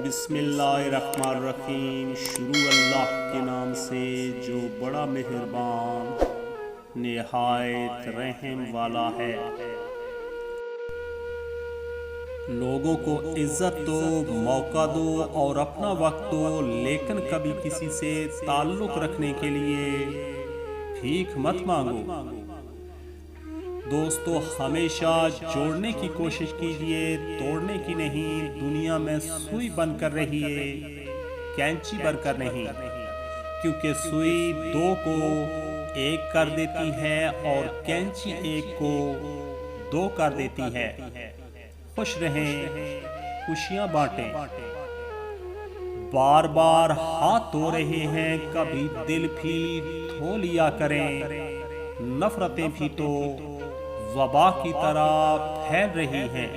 بسم اللہ الرحمن الرحیم۔ شروع اللہ کے نام سے جو بڑا مہربان نہایت رحم والا ہے۔ لوگوں کو عزت دو، موقع دو اور اپنا وقت دو، لیکن کبھی کسی سے تعلق رکھنے کے لیے بھیک مت مانگو۔ دوستو، ہمیشہ جوڑنے کی کوشش کیجئے، توڑنے کی نہیں۔ دنیا میں سوئی بن کر رہیے، کینچی بن کر نہیں، کیونکہ سوئی دو کو ایک کر دیتی ہے اور کینچی ایک کو دو کر دیتی ہے۔ خوش رہیں، خوشیاں بانٹیں۔ بار بار ہاتھ دھو رہے ہیں، کبھی دل بھی دھو لیا کریں۔ نفرتیں بھی تو وبا کی طرح پھیل رہی ہیں۔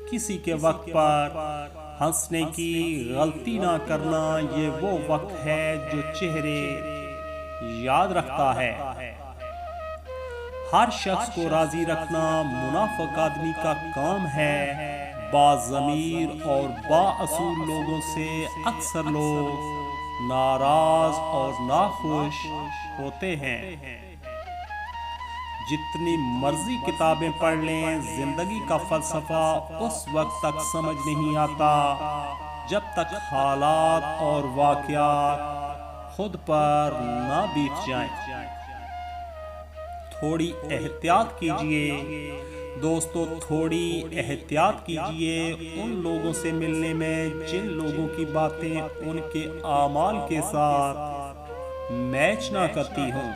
کسی کے وقت پر ہنسنے کی غلطی نہ کرنا، یہ وہ وقت ہے جو چہرے یاد رکھتا ہے۔ ہر شخص کو راضی رکھنا منافق آدمی کا کام ہے۔ باضمیر اور بااصول لوگوں سے اکثر لوگ ناراض اور ناخوش ہوتے ہیں۔ جتنی مرضی کتابیں پڑھ لیں، زندگی کا فلسفہ اس وقت تک سمجھ نہیں آتا جب تک حالات اور واقعات خود پر نہ بیت جائیں۔ تھوڑی احتیاط کیجئے دوستو، تھوڑی احتیاط کیجئے ان لوگوں سے ملنے میں جن لوگوں کی باتیں ان کے اعمال کے ساتھ میچ نہ کرتی ہوں۔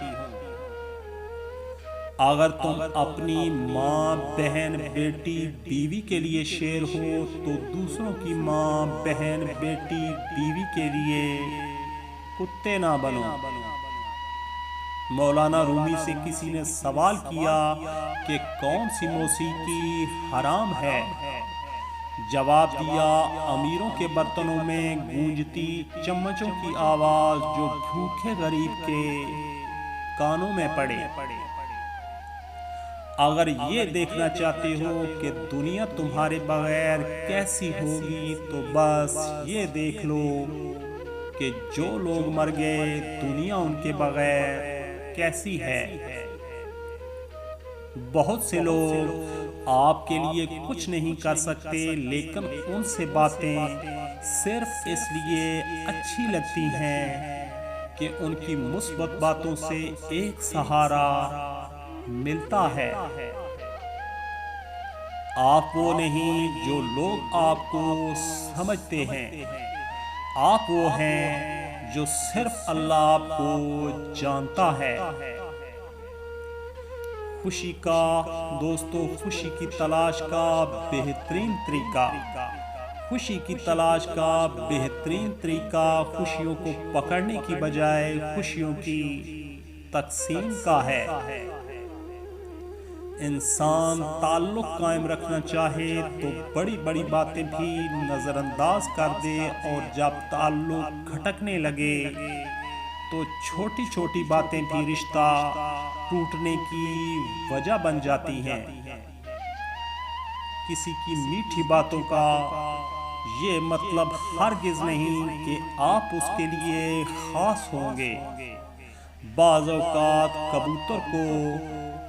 اگر تم اپنی ماں، بہن، بیٹی، بیوی کے لیے شیر ہو تو دوسروں کی ماں، بہن، بیٹی، بیوی کے لیے کتے نہ بنو۔ مولانا رومی سے کسی نے سوال کیا کہ کون سی موسیقی حرام ہے؟ جواب دیا، امیروں کے برتنوں میں گونجتی چمچوں کی آواز جو بھوکے غریب کے کانوں میں پڑے۔ اگر یہ دیکھنا چاہتے ہو کہ دنیا تمہارے بغیر کیسی ہوگی تو بس یہ دیکھ لو کہ جو لوگ مر گئے دنیا ان کے بغیر کیسی ہے۔ بہت سے لوگ آپ کے لیے کچھ نہیں کر سکتے، لیکن ان سے باتیں صرف اس لیے اچھی لگتی ہیں کہ ان کی مثبت باتوں سے ایک سہارا ملتا ہے۔ آپ وہ نہیں جو لوگ آپ کو سمجھتے ہیں، آپ وہ ہیں جو صرف اللہ آپ کو جانتا ہے۔ خوشی کا دوستو، خوشی کی تلاش کا بہترین طریقہ، خوشی کی تلاش کا بہترین طریقہ خوشیوں کو پکڑنے کی بجائے خوشیوں کی تقسیم کا ہے۔ انسان تعلق قائم رکھنا چاہے تو بڑی بڑی باتیں بھی نظر انداز کر دے، اور جب تعلق کھٹکنے لگے تو چھوٹی چھوٹی باتیں بھی رشتہ ٹوٹنے کی وجہ بن جاتی ہیں۔ کسی کی میٹھی باتوں کا یہ مطلب ہرگز نہیں کہ آپ اس کے لیے خاص ہوں گے۔ بعض اوقات کبوتر کو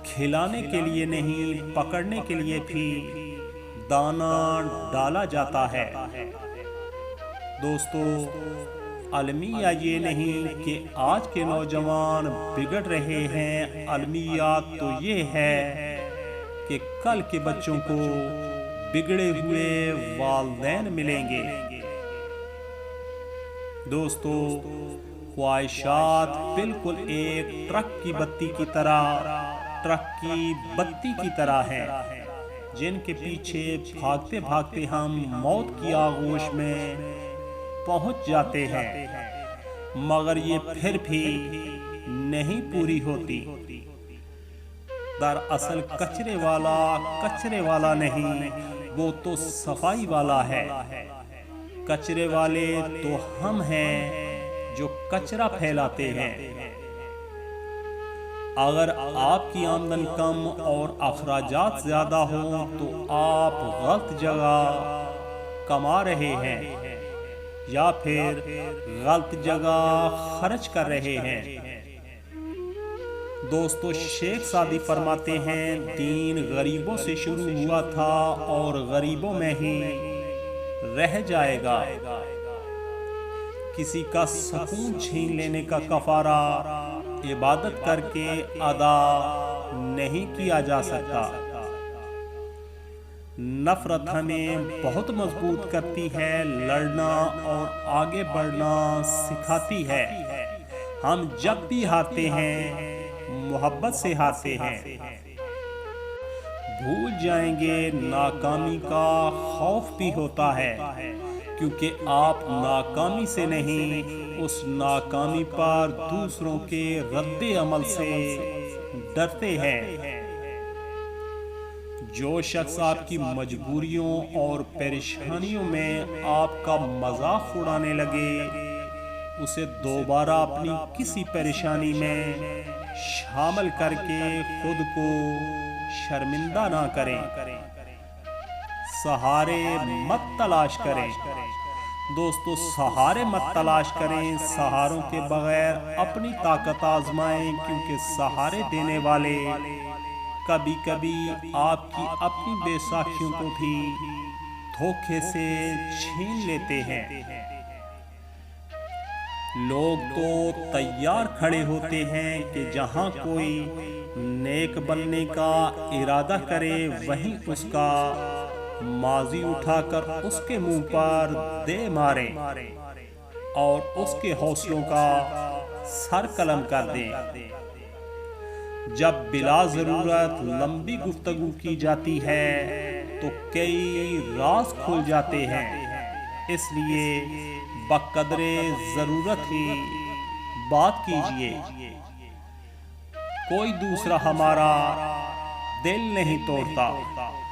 کھلانے کے لیے نہیں، پکڑنے کے لیے بھی دانہ ڈالا جاتا ہے۔ دوستو، المیہ یہ نہیں کہ آج کے نوجوان بگڑ رہے ہیں، المیہ تو یہ ہے کہ کل کے بچوں کو بگڑے ہوئے والدین ملیں گے۔ دوستو، خواہشات بالکل ایک ٹرک کی بتی کی طرح ہیں، جن کے پیچھے بھاگتے بھاگتے ہم موت کی آغوش میں پہنچ جاتے ہیں، مگر یہ پھر بھی نہیں پوری ہوتی۔ دراصل کچرے والا نہیں، وہ تو صفائی والا ہے۔ کچرے والے تو ہم ہیں جو کچرا پھیلاتے ہیں۔ اگر آپ کی آمدن کم اور اخراجات زیادہ ہوں تو آپ غلط جگہ کما رہے ہیں یا پھر غلط جگہ خرچ کر رہے ہیں۔ دوستو، شیخ سعدی فرماتے ہیں دین غریبوں سے شروع ہوا تھا اور غریبوں میں ہی رہ جائے گا۔ کسی کا سکون چھین لینے کا کفارہ عبادت کر کے ادا نہیں کیا جا سکتا۔ نفرت ہمیں بہت مضبوط کرتی ہے، لڑنا اور آگے بڑھنا سکھاتی ہے۔ ہم جب بھی ہارتے ہیں محبت سے ہارتے ہیں۔ بھول جائیں گے ناکامی کا خوف بھی ہوتا ہے، کیونکہ آپ ناکامی سے نہیں، اس ناکامی پر دوسروں کے رد عمل سے ڈرتے ہیں۔ جو شخص آپ کی مجبوریوں اور پریشانیوں میں آپ کا مذاق اڑانے لگے، اسے دوبارہ اپنی کسی پریشانی میں شامل کر کے خود کو شرمندہ نہ کریں۔ سہارے مت تلاش کریں۔ دوستو، سہارے مت تلاش کریں، سہاروں کے بغیر اپنی طاقت آزمائیں، کیونکہ سہارے دینے والے کبھی کبھی آپ کی اپنی بے ساکھیوں کو بھی دھوکے سے چھین لیتے ہیں۔ لوگ تو تیار کھڑے ہوتے ہیں کہ جہاں کوئی نیک بننے کا ارادہ کرے وہیں اس کا ماضی اٹھا کر اس کے منہ پر دے مارے اور اس کے حوصلوں کا سر قلم کر دیں۔ جب بلا ضرورت لمبی گفتگو کی جاتی ہے تو کئی راز کھل جاتے ہیں، اس لیے بقدر ضرورت ہی بات کیجیے۔ کوئی دوسرا ہمارا دل نہیں توڑتا،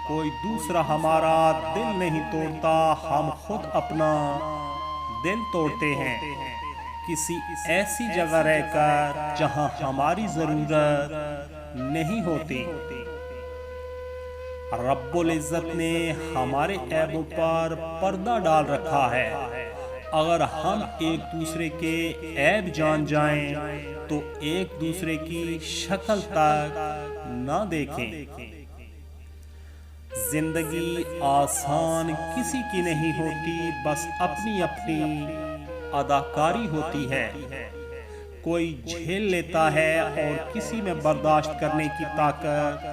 کوئی دوسرا ہمارا دل نہیں توڑتا، ہم خود اپنا دل توڑتے ہیں، کسی ایسی جگہ رہ کر جہاں ہماری ضرورت نہیں ہوتی۔ رب العزت نے ہمارے عیبوں پر پردہ ڈال رکھا ہے۔ اگر ہم ایک دوسرے کے عیب جان جائیں تو ایک دوسرے کی شکل تک نہ دیکھیں۔ زندگی آسان کسی کی نہیں ہوتی، بس اپنی اپنی اداکاری ہوتی ہے۔ کوئی جھیل لیتا ہے اور کسی میں برداشت کرنے کی طاقت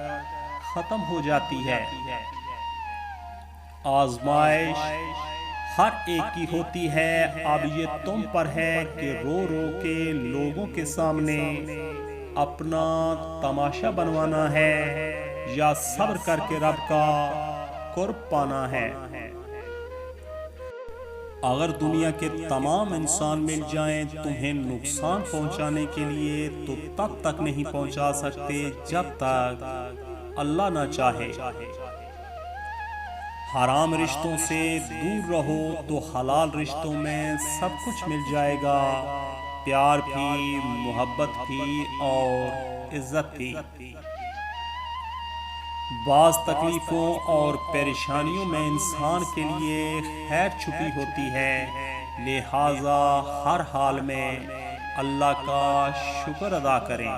ختم ہو جاتی ہے۔ آزمائش ہر ایک کی ہوتی ہے، اب یہ تم پر ہے کہ رو رو کے لوگوں کے سامنے اپنا تماشا بنوانا ہے یا صبر کر کے رب کا قرب پانا ہے۔ اگر دنیا کے تمام انسان مل جائیں تمہیں نقصان پہنچانے کے لیے تو تب تک نہیں پہنچا سکتے جب تک اللہ نہ چاہے۔ حرام رشتوں سے دور رہو تو حلال رشتوں میں سب کچھ مل جائے گا، پیار بھی، محبت بھی اور عزت بھی۔ بعض تکلیفوں اور پریشانیوں میں انسان کے لیے خیر چھپی ہوتی ہے، لہٰذا ہر حال میں اللہ کا شکر ادا کریں۔